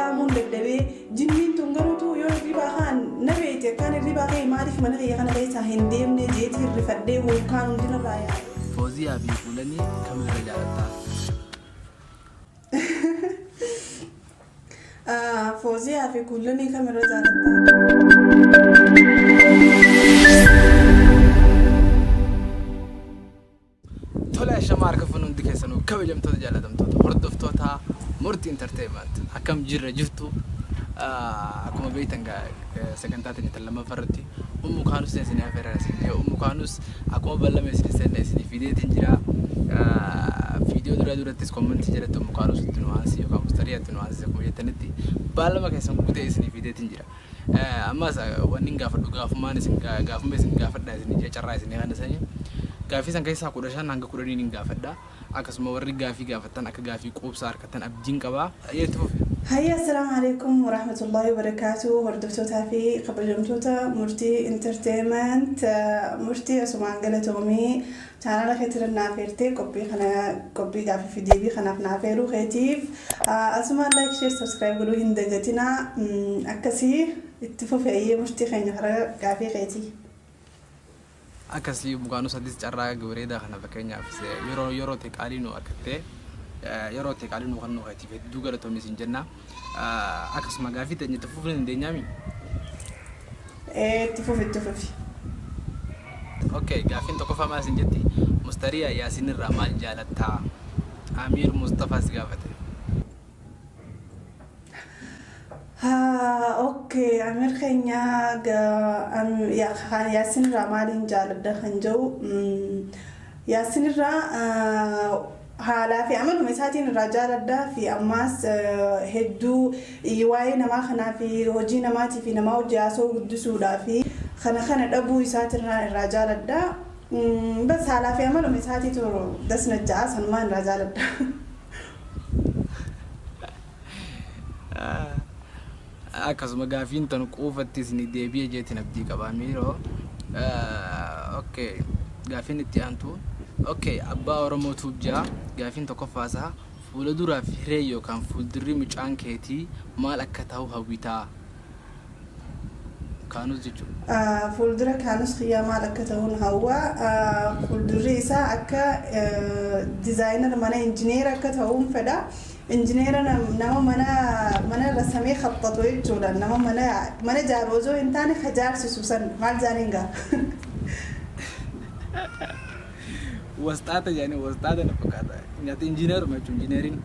يامون دبدبي جنين تنقرتو يو ربا خان نبيت كان الربا غي معرف من غي خان غيسا هنديم نجيتي الرفدي وكانوا دين الرايا فوزيا بيقولني كم رجعتها فوزيا في كلني كم رجعتها طلع شمار كفنون دكيسنو كبجم تجعل دم توتا هردفتوتا مرتي انترتينمنت حكم جرة جفتو أكما بيتنجا سكنتاتني تلما فرتي كانوس نسينا فراسين كانوس أكما بلا مسيسين نسيني فيديو تنجرا فيديو دورا تيس كومنت تجرا كانوس تنواسي وكام مستريا تنواسي كم يتنتي بلا ما كيسون كوتي نسيني فيديو تنجرا أما ونين غافر ما نسين غاف ما نسين غافر نسيني جا شراي نسيني أنا سني غافي سان كيسا كودشان نانغ كودني نين غافر دا أكسما وري غافي غافتان أك غافي قوب سار كتان أبجين كبا يتوف هيا السلام عليكم ورحمة الله وبركاته وردفتو تافي قبل جمتوتا مرتي انترتينمنت مرتي اسمان قلتومي تعالى خيتر النافيرتي كوبي غافي في ديبي خنا في نافيرو خيتيف اسمان لايك شير سبسكرايب قولوا هندجتنا أكسي اتفو في أي مرتي خيني خرا غافي خيتي أكسي مقانو سادس جرا غوريدا خنا فكينيا في يورو تقالينو أكتة يورو تقالينو خنو خيتي في دوغرا تومي سنجنا أكس مغافي تني تفوفن دينامي تفوفي اوكي غافين تكوفا ما سنجتي مستريا ياسين الرمال جالتا امير مصطفى سقافته اوكي امير خينيا يا ياسين الرمال جالت خنجو ياسين الرا حالا في عمل مساتين الرجال ده في أماس هدو يواي نما خنا في وجي نماتي في نما وجاسو قدسو ده في خنا أبو يساتر الرجال ده بس حالا في عمل مساتي تورو دسنا الجاس هنمان الرجال ده أكاس مغافين تنقوفة تسني ديبيا جيتي نبدي كباميرو أوكي غافين التيانتو اوكي ابا اورمو توبجا غافين تكفاسا فولدورا فيريو كان فولدري مچان كيتي مال اكتاو هويتا كانوس جيجو فولدرا كانوس خيا مال اكتاون هوا فولدري سا اكا ديزاينر مانا انجينير اكتاون فدا انجينير نما منا رسمي خططو يجولا نما منا جاروزو انتاني خجار سوسن مال جانينغا وستاتا يعني وستاتا نفكاتا نيات انجينير ما تشو انجينيرين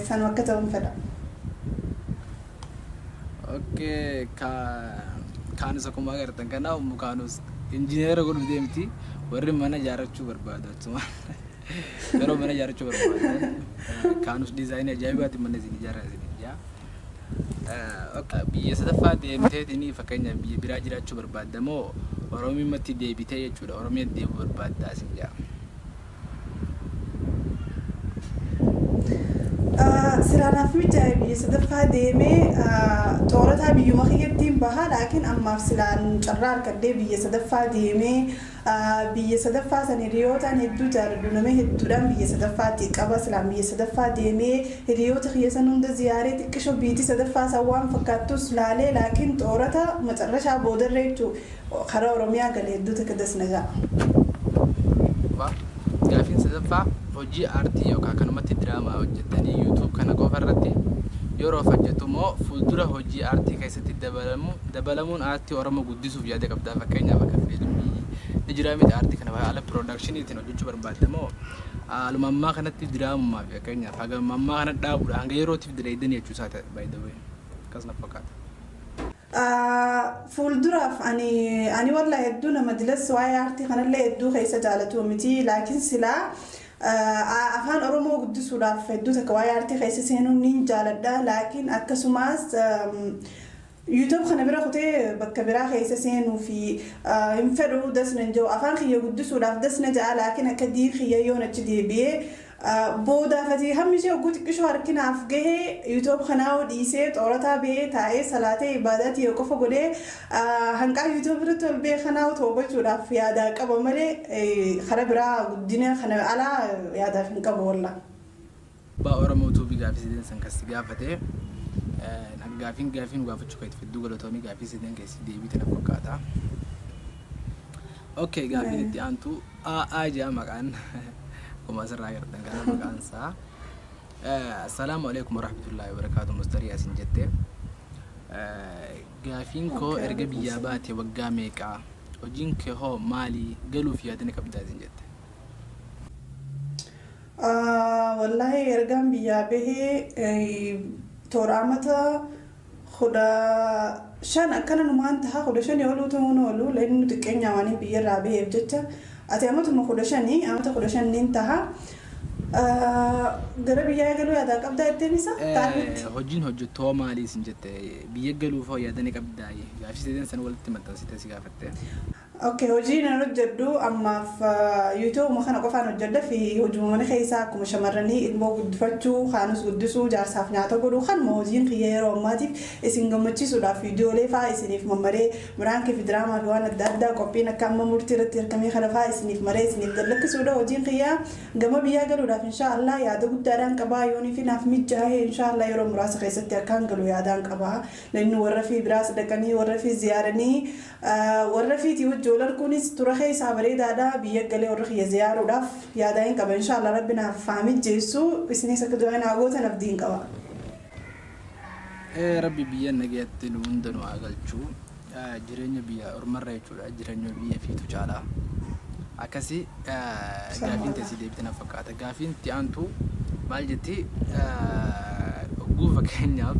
سان وقتهم فدا اوكي كانوس كما غيرتن كنا مكانوس انجينير غول ديمتي وري مانا جارچو بربادو تما يرو مانا جارچو بربادو كانوس ديزاين جايبات من زين جارا زين جا اوكي بيسدفا ديمتي تني فكانيا بيراجراچو بربادمو oromi matti deebite jechuudha oromi deebu barbaaddaa sinja sirana fi jaabi sadafa deeme toorata biyu makhiyattiin baha laakiin ammaaf silaan carraar kadde biye sadafa deeme biye sadafa san hiriyoota hedduu jaaladhu nama hedduudhaan biye sadafaatti qaba silaan biye sadafa deeme hiriyoota khiyyasan hunda ziyaaree xiqqisho biiti sadafa sawwaan fakkaattus laalee laakiin toorata macarrashaa boodarra jechuu karaa oromiyaa galee hedduu takka dasnajaa gaafin sadafa hojii aartii yookaan kanumatti diraamaa hojjetanii YouTube kana qofarratti yeroo fajjatumoo fuuldura hojii aartii keessatti dabalamuun aartii Oromoo guddisuuf yaada qabdaa fakkeenyaaf akka fiilmii ijraamii aartii kana haala piroodakshiiniitiin hojjechuu barbaadamoo alumammaa kanatti diraamumaa fi fakkeenyaaf hagamammaa kana dhaabuudha hanga yerootiif direedan jechuu isaati by the way akkasuma fakkaata. fuulduraaf ani wallahi hedduu nama dilas waa'ee aartii kanallee hedduu keessa jaalatu miti laakiin silaa afaan oromoo guddisuudhaaf hedduu takka waa'ee aartii keessa seenuun ni jaaladha laakiin akkasumas YouTube kana bira kutee bakka biraa keessa seenuu fi hin fedhu dasna njoo afaan kiyya guddisuudhaaf dasna ja'a laakiin akka diin kiyya yoon achi deebi'ee booda fati hamishee oguuti qishoo harkinaaf gahee YouTube kanaa dhiisee xoorataa bee taa'ee salaatee ibaadatii yoo qofa godhee hanqaa YouTube irratti ol bee kanaa toobachuudhaaf yaada qaba malee kara biraa guddina kana alaa yaadaaf hin qabu walla. Ba Oromoo tuubi gaafii sideen san kasi gaafate gaafin gaafachuu kayit fidduu galatoomii gaafii sideen keessi deebiitti na fakkaata. Okay, gaafin itti aantu jaa maqaan kuma asirraa gartan kana maqaan isaa. Assalaamu alaikum warahmatullahi wabarakatuh mustarii asin jette. Gaafin koo erga biyyaa baate waggaa meeqaa hojiin kee hoo maalii galuuf yaadani qabdaa asin jette. Wallahi ergaan biyyaa bahee tooraamata khuda shan akkana numaan taha khuda shanii oluu ta'uun oolu leennu xiqqeenya waan biyya irraa baheef jecha ati amatuma khuda shanii amata khuda shaniin taha gara biyyaa galuu yaadaa qabdaa ittiin isa taa'anitti. Hojiin hojjettoo maalii isin jette biyya galuuf hoo yaadani qabdaa gaafii sideen san walitti maxxansitee si gaafatte. Okay, hojiin an hojjedhu ammaaf YouTube kana qofaan hojjedha fi hojii mana keessaa akkuma shamarranii ilmoo guddifachuu, haanus guddisuu, jaarsaaf nyaata godhuu kan hojiin kiyya yeroo ammaatiif isin gammachiisuudhaaf viidiyoolee fa'aa isiniif mammaree miraankii fi diraamaa fi waan adda addaa qophiin akka amma murtii irratti hirkamee kana fa'aa isiniif maree isiniif dallakkisuudha. Hojiin kiyya gama biyyaa galuudhaaf inshaallah yaada guddaadhaan qabaa yoonii fi naaf mijaa'ee inshaallah yeroo muraasa keessatti akkaan galu yaadaan qabaa. Lennu warra fi biraas dhaqanii warra fi ziyaaranii warra fiitii wajjoolal kunis turahee isaa bareedaadha biyya galee warra kiyya ziyaaruudhaaf yaadaan qaba inshaallah rabbi naaf faamijjeessu isinis akka du'aan hagoota nafdiin qaba. Rabbi biyya nagayatti nu hunda nu agalchuu jireenya biyya ormarra jechuudha jireenya biyya fiitu caalaa akkasi gaafiin teessii deebite na fakkaata. Gaafiin itti aantu maal jetti guufa keenyaaf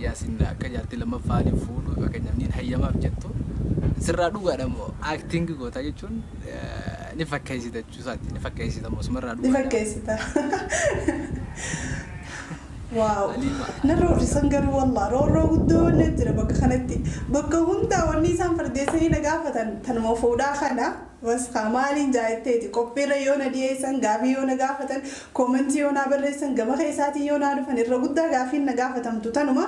yaasin akka jaartii lammaffaan fuudhu fakkeenyaaf niin hayyamaaf jettu sirraa dhugaadha moo acting goota jechuun ni fakkeessita jechuusaatti ni fakkeessita moo sumarraa dhugaadha. Ni fakkeessita. Wow. Narroo risan garuu wallah roorroo guddoo jira bakka kanatti bakka hundaa wanni isaan fardeessanii na gaafatan tanuma fuudhaa kana bas maaliin jaayetteeti qophiirra yoo na dhiyeessan gaafii yoo na gaafatan koomentii yoo na barreessan gama keessaatiin yoo na dhufan irra guddaa gaafiin na gaafatamtu tanuma.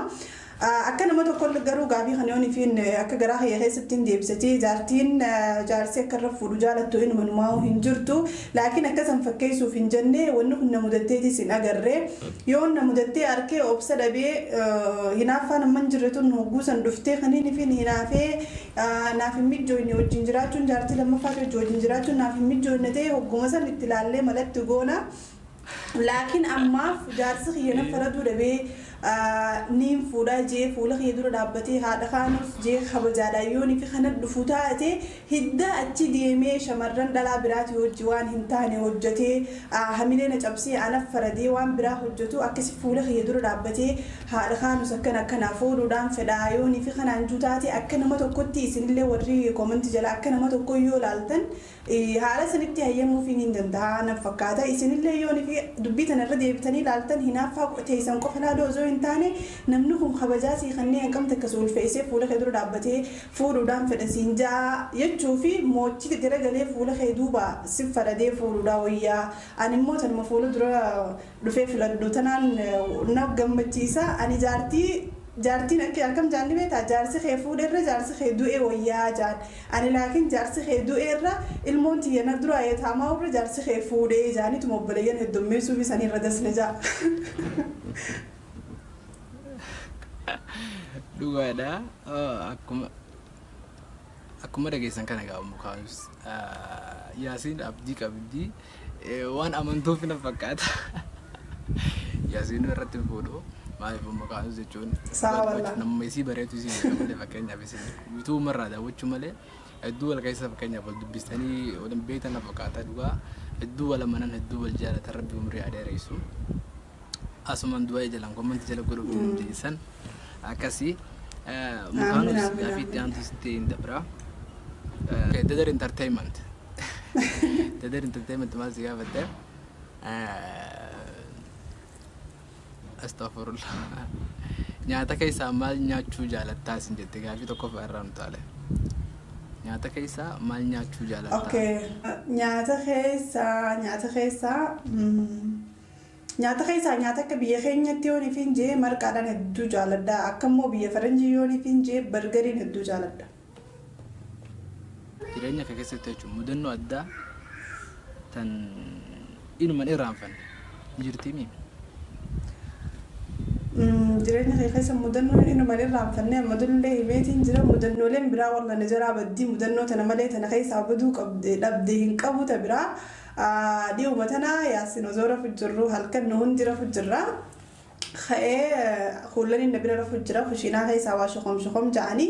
Akka nama tokko garuu gaafii kana yoon ifiin akka garaa kiyya keessattiin deebisatee jaartiin jaarsii akka irra fuudhu jaalattu inuma numaa hin jirtu laakiin akkasan fakkeessuuf hin jenne wanni kun na mudatteetis hin agarree yoon na mudattee arkee obsa dhabee hinaaffaan amman jirre tun hogguusan dhuftee kaniin ifiin hinaafee naaf hin mijjooyne wajjin jiraachuun jaartii lammaffaa wajjin jiraachuun naaf hin mijjooyne ta'e hogguma san itti ilaallee malatti goona. Laakiin ammaaf jaarsi kiyya na faraduu dhabee niin fuudhaa jee fuula kiyya dura dhaabbatee haadha kaanus jee kabajaadhaa yoonii fi kana dhufu taate hidda achi deemee shamarran dhalaa biraati hojii waan hin taane hojjetee hamilee na cabsee ana faradee waan biraa hojjetu akkasi fuula kiyya dura dhaabbatee haadha kaanus akkanaa fuudhuudhaan fedhaa yoonii fi kanaan juu taate akka nama tokkotti isinillee warri koomentii jala akka nama tokko yoo ilaaltan haala sanitti hayyamuu fi hin danda'a na fakkaata isinillee yoonii fi dubbii tanarra deebitanii ilaaltan hinaaffaa teessan qofa laaloo osoo hin taane namni kun kabajaa sii kanneen hanqamte akka sulfeessee fuula kee dura dhaabbatee fuudhuudhaan fedha siin jaa jechuu fi moochii garagalee fuula kee duuba si faradee fuudhuudhaa wayyaa ani immoo tanuma fuula dura dhufee filadhu tanaan na gammachiisa ani jaartiin akka akkam jaanni beektaa jaarsi kee fuudheerra jaarsi kee du'ee wayyaa jaan ani laakiin jaarsi kee du'eerra ilmoon tiyya na dura eetaamaa irra jaarsi kee fuudhee jaanituma obboleeyyan heddummeessuu fi sanirra dasne jaa. Dhugaadha akkuma dhageessan kana gaafa mukaanus yaasiin abdii qabdii waan amantuuf na fakkaata yaasiin irratti fuudhu maaliif mukaanus jechuun nama isii bareetu isii malee fakkeenyaaf isin bituu marraa daawwachuu malee hedduu wal keessa fakkeenyaaf wal dubbistanii waliin beektan na fakkaata dhugaa hedduu wal amanan hedduu wal jaalatan rabbi umrii adeereessu asuman du'aa jalan koomentii jala godhuuf dandeessan akkasii mukaanus gaafii itti aantu sitti hin dabra. Dedder Entertainment. Dedder Entertainment maal si gaafatte astaghfirullah nyaata keessaa maal nyaachuu jaalattaa isin jette gaafii tokko irraa nu taale. Nyaata keessaa maal nyaachuu jaalattaa? Okay. Nyaata keessaa nyaata akka biyya keenyatti yoon ifin jee marqaadhaan hedduu jaaladha akka immoo biyya faranjii yoon ifin jee bargariin hedduu jaaladha. Jireenya kee keessatti jechuun mudannoo addaa tan inuman irraanfanne jirti mii? jireenya kee keessa mudannoo inni malee raanfannee ammadullee himeetiin jira mudannooleen biraa warra najaraa baddii mudannoo tana malee tana keessaa baduu dhabdee hin qabu ta biraa dhi'uma tana yaasin osoo rafu jirru halkan nu hundi rafu jirra kuulan inni bira rafu jira kushiinaa keessaa waa shokom ja'anii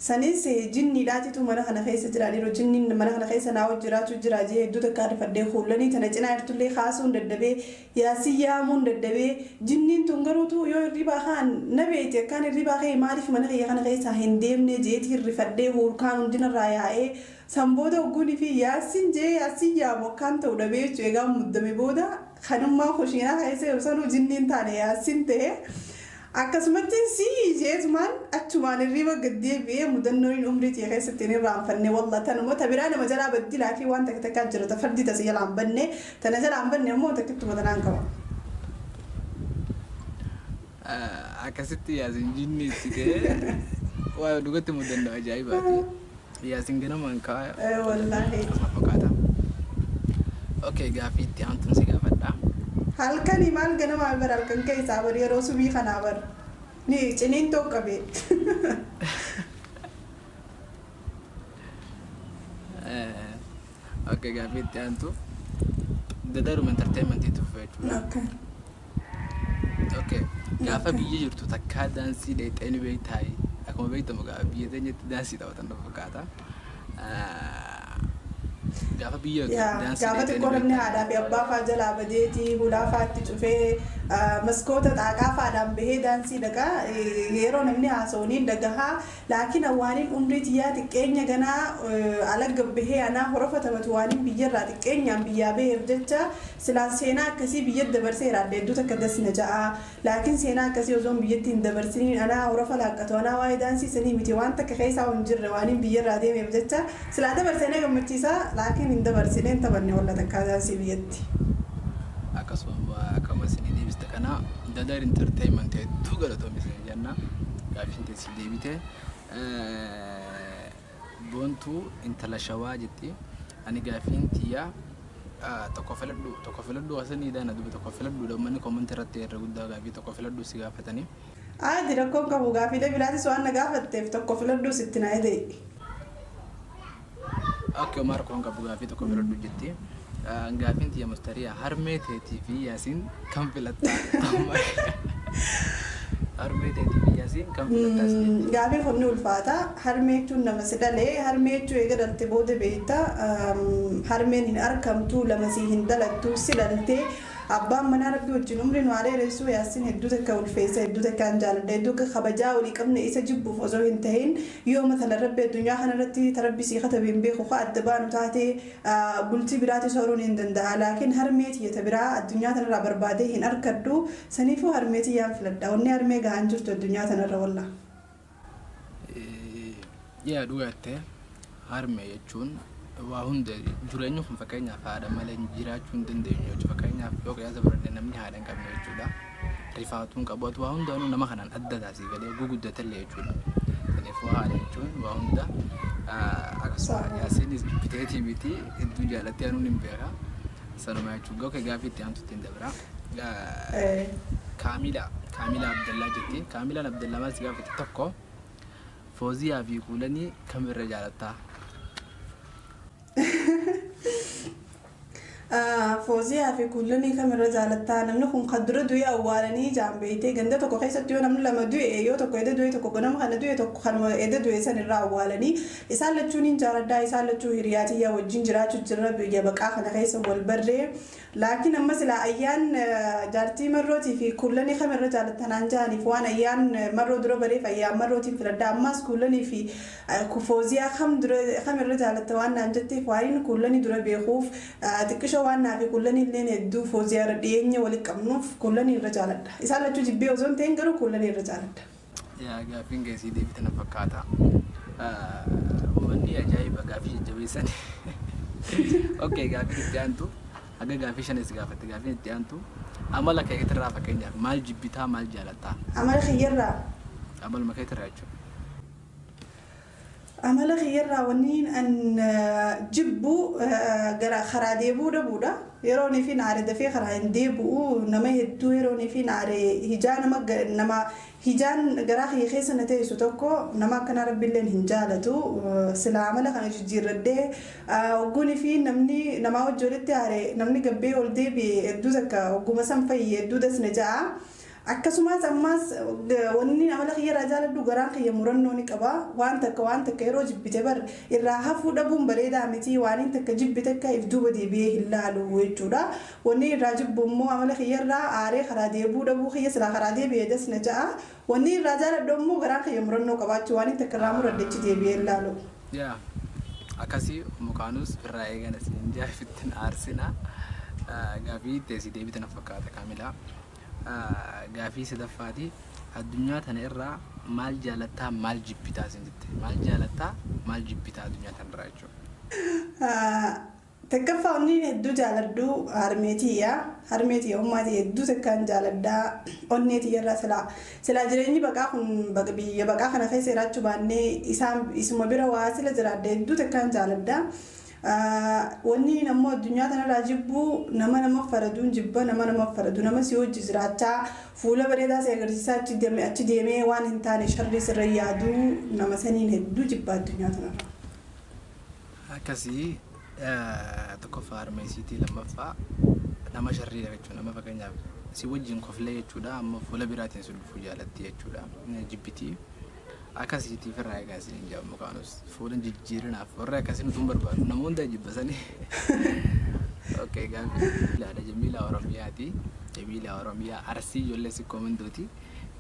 sanis jinni dhaatitu mana kana keessa jiraaniiru jinni mana kana keessa naa jiraachuu jira jee hedduu takkaa rifadhee kuulanii tana cinaa irtullee kaasuun daddabee yaasii yaamuun daddabee jinniin tun garuutu yoo hirribaa kaan na beeti akkaan hirribaa kee maaliif mana kiyya kana keessaa hin deemne jeetii rifadhee huurkaan hundinarraa yaa'ee sanbooda ogguunii fi yaasiin jee yaasii yaamu akkaan ta'u dhabee jechuu egaa muddame booda kanummaa kushiinaa keessa yoo sanuu jinniin taane yaasiin ta'e akkasumatti si jeesumaan achumaan hirriba gaddeebi'ee mudannoon umrii ta'e keessatti ni raanfanne walla tanuma tabiraa nama jalaa baddi laakiin waan takka takkaa jira ta fardi tasi jalaan banne tana jalaan banne ammoo takkittuma tanaan qaba. Akkasitti yaasin jinni itti waa dhugatti mudannoo ajaa'ibaati. Yaasin ganamaan kaa wallaahi. Fakkaata. Okay gaaffii itti aantuun si gaafadha. halkani maal ganama bar halkan keessaa bar yeroo subii kanaa bar ni ciniin tokkabe okay gaaffii itti aantu dadarum entertainment itti fufeechuudha. Okay gaafa biyya jirtu takkaa daansii dheexeen beektaay akkuma beektamu gaafa biyya teenyatti daansii taphatan fakkaata. Gaafa biyya daansii gaafa xiqqoo namni haadhaa fi abbaa fa'aa jalaa badeetii hulaa fa'aatti cufee maskoota xaaqaa fa'aadhaan bahee daansii dhaqaa yeroo namni haasa'uuniin dhagahaa laakiin waaniin umrii xiyyaa xiqqeenya ganaa alagga bahee anaa horofa taphatu waaniin biyyarraa xiqqeenyaan biyyaa baheef jecha silaan seenaa akkasii biyyatti dabarseera hedduu takka dasna ja'a laakiin seenaa akkasii osoon biyyatti hin dabarsiniin anaa horofa laaqqatu anaa waa'ee daansii sanii miti waan takka keessaa hin jirre waaniin biyyarraa deemeef jecha silaa dabarseenee gammachiisaa laakiin hin dabarsineen taphanne walla takkaa daansii biyyatti. Akkasuma akkama isin deebiste kana dadar entertainment hedduu galatoomisee jenna gaaffiin teessi deebite boontuu intala shawaa jetti ani gaaffiin tiyyaa tokko filadhu asanii daana dubbe tokko filadhu dhammanni koomenti irratti irra guddaa gaaffii tokko filadhu si gaafatanii. Jira koon qabu gaaffiilee biraatis waan na gaafatteef tokko filadhu sitti na edee. Okay Omar koon qabu gaaffii tokko filadhu jetti. Gaaffiin tiyya mustariyaa harmee teetii fi yaasiin kan filattaa harmee teetii fi yaasiin kan filattaa gaaffii humni ulfaata harmee jechuun nama si dhalee harmee jechuu eega dhalte booda beekta harmeen hin argamtu lama si hin dhalattu si dhaltee abbaan manaa rabbi wajjin umriin waa dheeressu yaasiin hedduu takka ulfeessa hedduu takkaan jaaladha hedduu akka kabajaa walii qabne isa jibbuuf osoo hin tahin yoo matala rabbi addunyaa kanarratti tarabbi sii katabeen beeku ka adda baanu taatee bultii biraati sooruun hin danda'a laakiin harmee tiyyata biraa addunyaa tanarraa barbaadee hin arkadhu saniifuu harmee tiyyaan filadha wanni harmee gahaan jirtu addunyaa tanarra walla. Yaa dhugaatte harmee jechuun waa hunda jireenya kun fakkeenyaaf haadha malee jiraachuu hin dandeenyu jechuudha fakkeenyaaf yoo qiyaasa biratti namni haadha hin qabne jechuudha rifaatuun qabatu waa hundaanuu nama kanaan adda taasii galee guguddatallee jechuudha kanaafuu haadha jechuun waa hunda akkasuma yaasiinis biteetii miti hedduu jaalattee anuun hin beeka sanuma jechuudha gaafa gaaffii itti aantutti hin dabra Kaamila Abdallaa jetti Kaamilaan Abdallaa maal si gaafate tokko Fooziyaa fi Kuulanii kamirra jaalattaa? Fooziyaa fi Kuulanii kamirra jaalattaa namni kun kan dura du'e awwaalanii jaambeeytee ganda tokko keessatti yoo namni lama du'e yoo tokko edda du'e tokko ganama kana du'e tokko kanuma edda du'e san irraa awwaalanii isaan lachuun hin jaaladhaa isaan lachuu hiriyaatiyyaa wajjin jiraachuu jirra biyya baqaa kana keessa wal barree laakiin amma silaa ayyaan jaartii marrootii fi Kuulanii kamirra jaalattanaan jaaniif waan ayyaan marroo dura bareef ayyaan marrootiin filadha ammas Kuulanii fi Fooziyaa kamirra jaalatta waan naan jetteef waa'in Kuulanii dura beekuuf xiqqisho waan naafi Kuulanii illee hedduu Fooziyaa dhiyeenya walitti qabnuuf Kuulanii irra jaaladha isaan lachuu jibbee osoo hin ta'in garuu Kuulanii irra jaaladha. Yaa gaaffiin geessii deebite na fakkaata. Wanni ajaa'iba gaaffii jajjabeessan. Okay gaaffii itti aantu haga gaaffii shanis gaafatte gaaffii itti aantu amala keetirraa fakkeenyaaf maal jibbitaa maal jaalattaa? Amala kiyyarraa. Amaluma keetirraa jechuudha. Amala kiyyarraa wanni an jibbu gara karaa deebuu dhabuudha يروني في نار دفي خرا عندي بو نما يدو يروني في نار هجان نما هجان جراخي خيسنا تيسو توكو نما كان ربي لين هنجالتو سلام لك أنا جدير ردي وقولي في نمني نما وجولتي عاري نمني قبي ولدي بيدوزك وقوم سام في يدودس نجاة akkasumas ammas wanni amala khiyya rajala du garan khiyya muranno ni qaba waan takka yeroo jibbite bar irraa hafuu dhabuun bareedaa miti waan takka jibbite ka ifduba deebi'ee hilaalu jechuudha wanni irraa jibbu immoo amala khiyya irraa aaree karaa deebuu dhabuu khiyya silaa karaa deebi'ee dasna ja'a wanni irraa jaaladhu immoo garan khiyya murannoo qabaachuu waan takka irraa muraddechi deebi'ee hilaalu. Akkasii mukaanus irraa eegan asiin jaafittin aarsina gaafii teessii deebitan fakkaata kaamilaa. Gaafii sadaffaati addunyaa tana irraa maal jaalataa maal jibbitaa sinjette maal jaalataa maal jibbitaa addunyaa tana irraa jechuudha. Takkaffaa onni hedduu jaaladhu harmeetii ummaatii hedduu takkaan jaaladhaa onneetii irraa silaa jireenyi baqaa kun biyya baqaa kana keessa jiraachuu baannee isuma bira waa sila jiraadha hedduu takkaan jaaladhaa. Wanni nammoo addunyaa tanarraa jibbu nama faraduun jibba nama faradu nama si hojii jiraachaa fuula bareedaa si agarsiisaa achi deemee waan hin taane sharrii sirra yaaduu nama saniin hedduu jibba addunyaa tanarraa. Akkasii tokkoffaa harmeesiitii lammaffaa nama sharrii jechuudha nama fakkeenyaaf si wajjin koflee jechuudha amma fuula biraatiin si dhufuu jaalatti jechuudha jibbitii. Akkasiitiif irraa eegaa isin jaamu kaanus fuulan jijjiirinaaf warra akkasii nutuun barbaadu namoota jibbasanii. Okay gaafii ilaala Jamiilaa Oromiyaati. Jamiilaa Oromiyaa Arsii ijoollee si komandooti.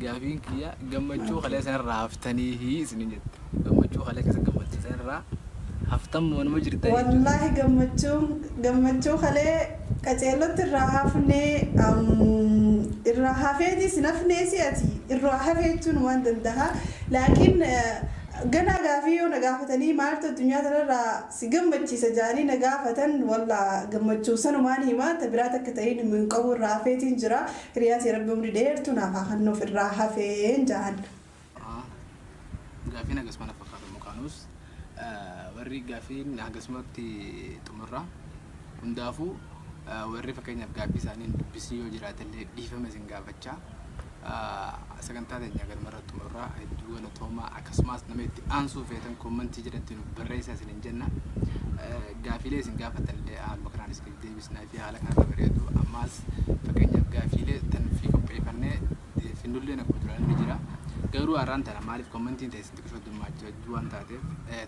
Gaafiin kiyya gammachuu qalee sanarraa haftanii isin jette. Gammachuu qalee keessa gammachiisan irraa haftan moo nama jirta jechuudha. Wallaahi gammachuu qalee qaceellotti irraa hafnee irraa hafeeti sinafnee si'ati irraa hafeechuun waan danda'a. Laakiin gana gaafii yoo nagaafatanii maaltu addunyaa tanarraa si gammachiisa jaanii nagaafatan walla gammachuu sanumaan himaa tabiraat akka ta'in hin qabu irraa hafeetiin jira hiriyaati rabbi umri dheertu naaf haqannoof irraa hafeen jahan. Gaafiin akkasuma fakkaatu mukaanus warri gaafiin akkasumatti xumurra hundaafuu warri fakkeenyaaf gaafii isaanii dubbisii yoo jiraatallee dhiifama isin gaafachaa. Sagantaa teenya galmarratti xumurraa hedduu galatoomaa akkasumas nama itti aansuu feetan koommantii jedhatti nu barreessaa isin jenna. Gaafiilee isin gaafatanillee haaluma kanaan isin deebisnaa fi haala kanarra bareedu ammaas fakkeenyaaf gaafiilee tan fi qopheeffannee findullee akkuma duraan ni jira. Garuu har'aan tana maaliif koommantiin teessin xiqqoo dummaachuu hedduu waan taateef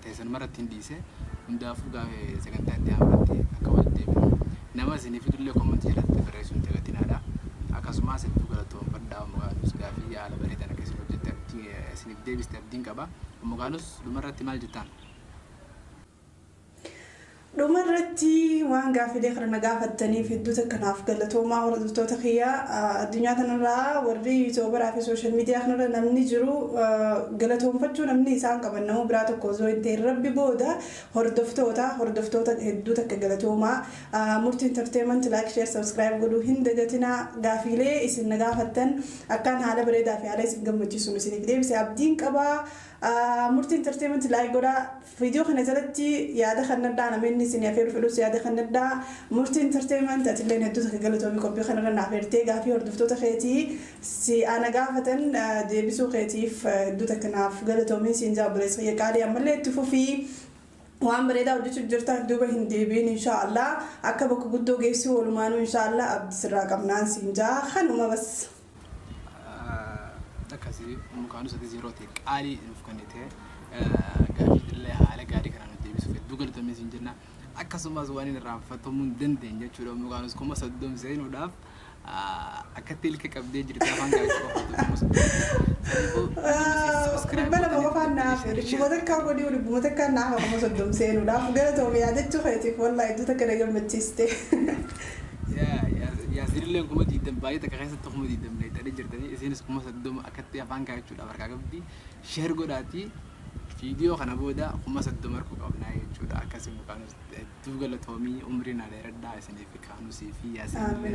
teessan maratti hin dhiise hundaafuu gaafii sagantaa itti aanfatti akka walitti deebinu nama isinii fidullee koommantii jedhatti barreessuun teegatinaadha. Akkasumas hedduu galatoomfadhaa mukaanus gaafii haala bareedan akka isin hojjette isiniif deebiste abdiin qaba. Mukaanus dhumarratti maal jettaan? dhumarratti waan gaafilee kana nagaafattaniif hedduu kanaaf galatoomaa hordoftoota kiyyaa addunyaa kanarraa warri yuutuubaraa fi sooshaal miidiyaa kanarra namni jiru galatoomfachuu namni isaan qaban nama biraa tokko osoo hin ta'in rabbi booda hordoftoota hedduu takka galatoomaa murtii entertainment like share subscribe godhuu hin dagatinaa gaafilee isin nagaafattan akkaan haala bareedaa fi haala isin gammachiisuun isiniif deebise abdiin qabaa. Murtii entertainment like godha video kana jalatti yaada kannaddaa namni isin afeeru fedhus yaada kannaddaa murtii entertainment atillee hedduu takka galatoomi qophii kanarra naaf ertee gaafii hordoftoota keetii si ana gaafatan deebisuu keetiif hedduu takka naaf galatoomi siin jaabalees kiyya qaalii ammallee itti fufii waan bareedaa hojjechuuf jirta duuba hin deebiin inshaallah akka bakka guddoo geessuu walumaanuu inshaallah abdii sirraa qabnaan siin jaa kanuma bas. Akkasii mukaanus ati zeerootii qaalii nuuf kennite gaaffiillee haala gaarii kanaan nuti deebisuuf hedduu galatoomee siin jenna akkasumas waan hin irraanfatamuu hin dandeenye jechuudha mukaanus kuma soddom seenuudhaaf akkatti ilka qabdee jirti afaan gaarii qofatu bala qofaan naaf dhibbuma takkaa godhii dhibbuma takkaa naaf kuma soddom seenuudhaaf galatoomee yaadachuu keetiif wallaahi hedduu takka na gammachiiste. Yaasirilleen kuma diidam baay'ee takka keessatti kuma diidam leetadhe jirtanii isinis kuma soddoma akkatti afaan kaayachuudhaaf harkaa qabdi sheer godhaatii viidiyoo kana booda kuma soddoma harkuu qabnaa jechuudha akkasii mukaanus hedduu galatoomii umrii naa dheeradhaa isiniif kaanusii fi yaasirillee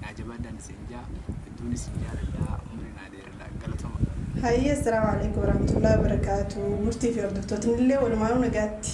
naa jabaadhaan isin jaa hedduun isin jaaladhaa umrii naa dheeradhaa galatooma. Hayya assalaamu alaikum warahmatullahi wabarakatuh murtii fi hordoftootni illee walumaanuu nagaatti.